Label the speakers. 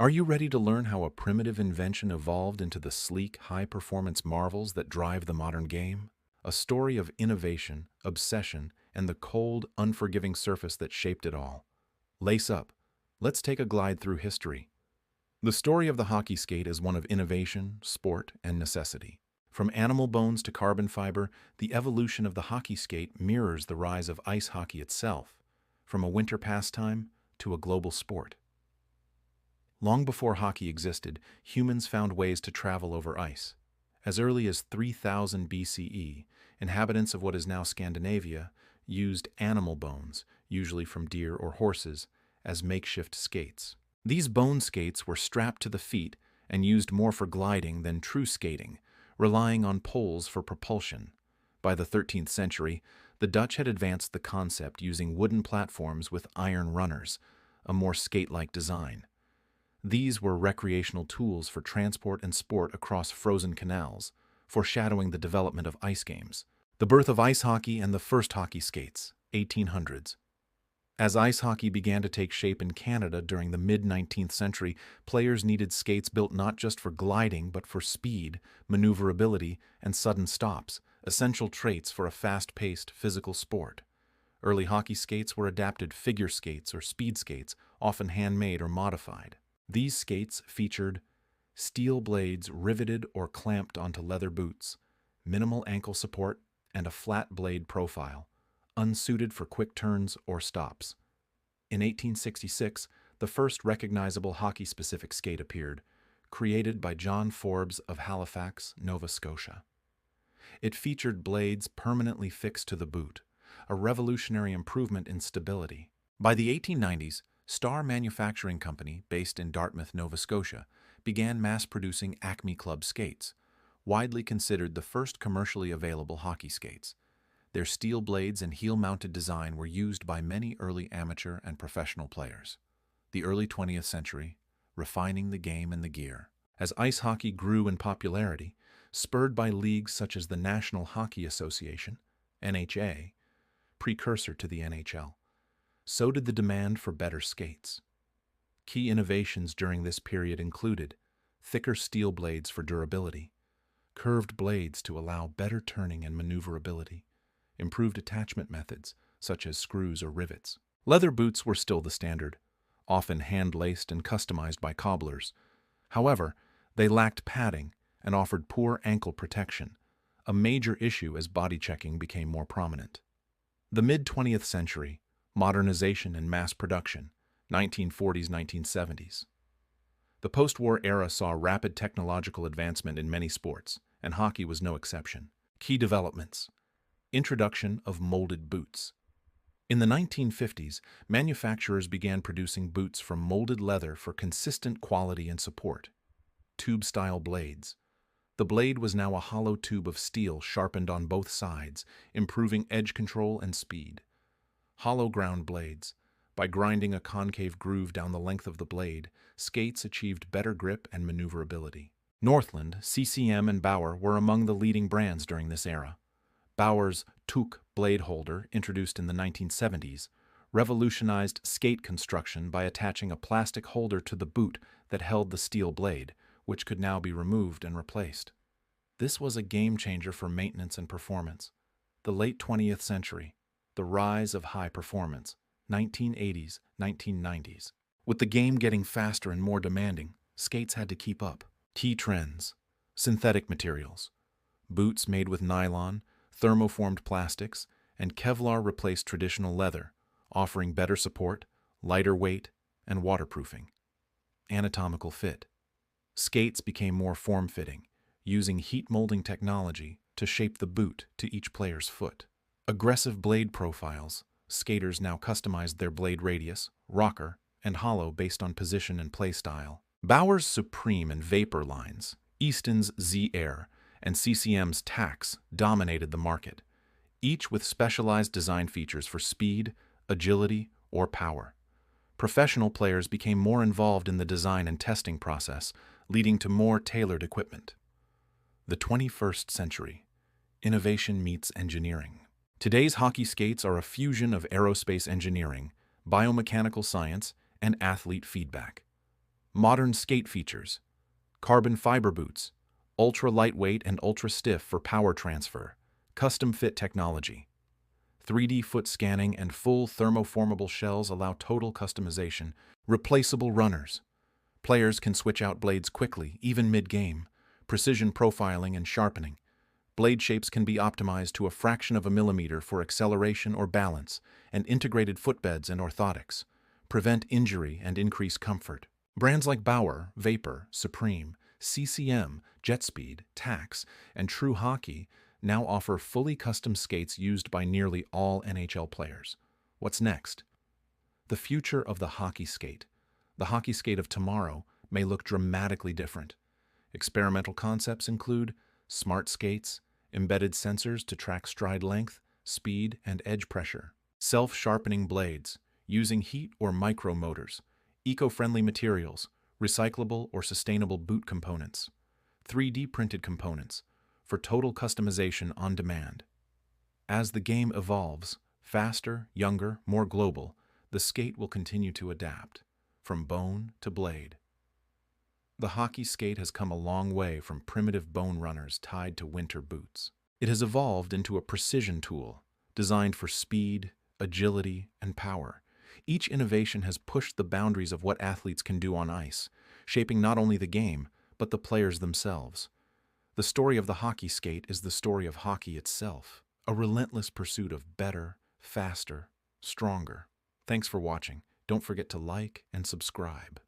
Speaker 1: Are you ready to learn how a primitive invention evolved into the sleek, high-performance marvels that drive the modern game? A story of innovation, obsession, and the cold, unforgiving surface that shaped it all. Lace up. Let's take a glide through history. The story of the hockey skate is one of innovation, sport, and necessity. From animal bones to carbon fiber, the evolution of the hockey skate mirrors the rise of ice hockey itself, from a winter pastime to a global sport. Long before hockey existed, humans found ways to travel over ice. As early as 3000 BCE, inhabitants of what is now Scandinavia used animal bones, usually from deer or horses, as makeshift skates. These bone skates were strapped to the feet and used more for gliding than true skating, relying on poles for propulsion. By the 13th century, the Dutch had advanced the concept using wooden platforms with iron runners, a more skate-like design. These were recreational tools for transport and sport across frozen canals, foreshadowing the development of ice games. The birth of ice hockey and the first hockey skates, 1800s. As ice hockey began to take shape in Canada during the mid-19th century, players needed skates built not just for gliding but for speed, maneuverability, and sudden stops, essential traits for a fast-paced physical sport. Early hockey skates were adapted figure skates or speed skates, often handmade or modified. These skates featured steel blades riveted or clamped onto leather boots, minimal ankle support, and a flat blade profile, unsuited for quick turns or stops. In 1866, the first recognizable hockey-specific skate appeared, created by John Forbes of Halifax, Nova Scotia. It featured blades permanently fixed to the boot, a revolutionary improvement in stability. By the 1890s, Star Manufacturing Company, based in Dartmouth, Nova Scotia, began mass-producing Acme Club skates, widely considered the first commercially available hockey skates. Their steel blades and heel-mounted design were used by many early amateur and professional players. The early 20th century, refining the game and the gear. As ice hockey grew in popularity, spurred by leagues such as the National Hockey Association, NHA, precursor to the NHL, so did the demand for better skates. Key innovations during this period included thicker steel blades for durability, curved blades to allow better turning and maneuverability, improved attachment methods such as screws or rivets. Leather boots were still the standard, often hand-laced and customized by cobblers. However, they lacked padding and offered poor ankle protection, a major issue as body checking became more prominent. The mid-20th century, modernization and mass production, 1940s-1970s. The post-war era saw rapid technological advancement in many sports, and hockey was no exception. Key developments. Introduction of molded boots. In the 1950s, manufacturers began producing boots from molded leather for consistent quality and support. Tube-style blades. The blade was now a hollow tube of steel sharpened on both sides, improving edge control and speed. Hollow ground blades. By grinding a concave groove down the length of the blade, skates achieved better grip and maneuverability. Northland, CCM, and Bauer were among the leading brands during this era. Bauer's Tuch blade holder, introduced in the 1970s, revolutionized skate construction by attaching a plastic holder to the boot that held the steel blade, which could now be removed and replaced. This was a game-changer for maintenance and performance. The late 20th century, the rise of high performance, 1980s, 1990s. With the game getting faster and more demanding, skates had to keep up. Key trends. Synthetic materials. Boots made with nylon, thermoformed plastics, and Kevlar replaced traditional leather, offering better support, lighter weight, and waterproofing. Anatomical fit. Skates became more form-fitting, using heat molding technology to shape the boot to each player's foot. Aggressive blade profiles. Skaters now customized their blade radius, rocker, and hollow based on position and play style. Bauer's Supreme and Vapor lines, Easton's Z-Air, and CCM's Tax dominated the market, each with specialized design features for speed, agility, or power. Professional players became more involved in the design and testing process, leading to more tailored equipment. The 21st century. Innovation meets engineering. Today's hockey skates are a fusion of aerospace engineering, biomechanical science, and athlete feedback. Modern skate features: carbon fiber boots, ultra lightweight and ultra stiff for power transfer, custom fit technology. 3D foot scanning and full thermoformable shells allow total customization. Replaceable runners. Players can switch out blades quickly, even mid-game. Precision profiling and sharpening. Blade shapes can be optimized to a fraction of a millimeter for acceleration or balance, and integrated footbeds and orthotics. Prevent injury and increase comfort. Brands like Bauer, Vapor, Supreme, CCM, JetSpeed, Tacx, and True Hockey now offer fully custom skates used by nearly all NHL players. What's next? The future of the hockey skate. The hockey skate of tomorrow may look dramatically different. Experimental concepts include smart skates, embedded sensors to track stride length, speed, and edge pressure, self-sharpening blades, using heat or micro motors, eco-friendly materials, recyclable or sustainable boot components, 3D printed components for total customization on demand. As the game evolves, faster, younger, more global, the skate will continue to adapt, from bone to blade. The hockey skate has come a long way from primitive bone runners tied to winter boots. It has evolved into a precision tool, designed for speed, agility, and power. Each innovation has pushed the boundaries of what athletes can do on ice, shaping not only the game, but the players themselves. The story of the hockey skate is the story of hockey itself, a relentless pursuit of better, faster, stronger. Thanks for watching. Don't forget to like and subscribe.